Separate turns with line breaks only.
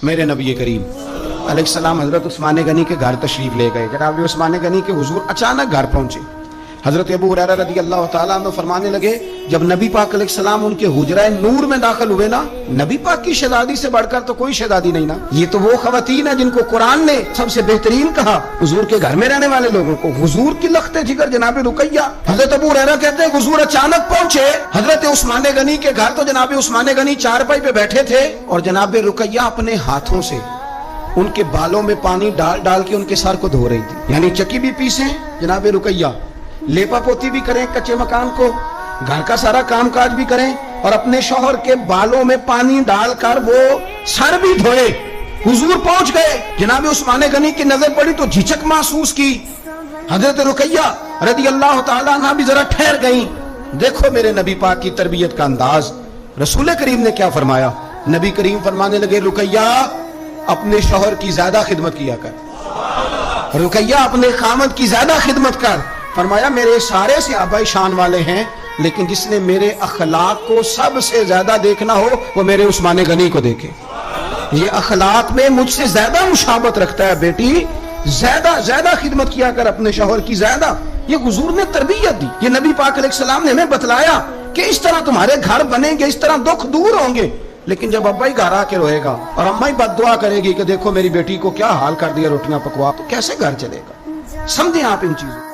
میرے نبی کریم علیہ السلام حضرت عثمان غنی کے گھر تشریف لے گئے. جناب عثمان غنی کے حضور اچانک گھر پہنچے. حضرت ابو ہریرہ رضی اللہ تعالیٰ عنہ فرمانے لگے جب نبی پاک علیہ السلام ان کے حجرہ نور میں داخل ہوئے نا, نبی پاک کی شہزادی سے بڑھ کر تو کوئی شہزادی نہیں نا. یہ تو وہ خواتین ہیں جن کو قرآن نے سب سے بہترین کہا حضور کے گھر میں رہنے والے لوگوں کو. حضور کی لخت جگر جناب رقیہ. حضرت ابو ہریرہ کہتے ہیں حضور اچانک پہنچے حضرت عثمان غنی کے گھر, تو جناب عثمان غنی چارپائی پہ بیٹھے تھے اور جناب رقیہ اپنے ہاتھوں سے ان کے بالوں میں پانی ڈال ڈال کے ان کے سر کو دھو رہی تھی. یعنی چکی بھی پیسیں جناب رقیہ, لیپا پوتی بھی کریں کچے مکان کو, گھر کا سارا کام کاج بھی کریں اور اپنے شوہر کے بالوں میں پانی ڈال کر وہ سر بھی دھوئے. حضور پہنچ گئے, جناب عثمان غنی کی نظر پڑی تو جھجک محسوس کی. حضرت رقیہ رضی اللہ تعالیٰ عنہ بھی ذرا ٹھہر گئیں. دیکھو میرے نبی پاک کی تربیت کا انداز. رسول کریم نے کیا فرمایا؟ نبی کریم فرمانے لگے رقیہ اپنے شوہر کی زیادہ خدمت کیا کر, رقیہ اپنے خامد کی زیادہ خدمت کر. فرمایا میرے سارے صحابہ شان والے ہیں لیکن جس نے میرے اخلاق کو سب سے زیادہ دیکھنا ہو وہ میرے عثمان غنی کو دیکھے. یہ اخلاق میں مجھ سے زیادہ مشابہت رکھتا ہے بیٹی, زیادہ خدمت کیا کر اپنے شوہر کی زیادہ. یہ حضور نے تربیت دی. یہ نبی پاک علیہ السلام نے ہمیں بتلایا کہ اس طرح تمہارے گھر بنیں گے, اس طرح دکھ دور ہوں گے. لیکن جب ابا ہی گھر آ کے روئے گا اور اماں ہی بد دعا کرے گی کہ دیکھو میری بیٹی کو کیا حال کر دیا روٹیاں پکوا, تو کیسے گھر چلے گا؟ سمجھیں آپ ان چیزوں.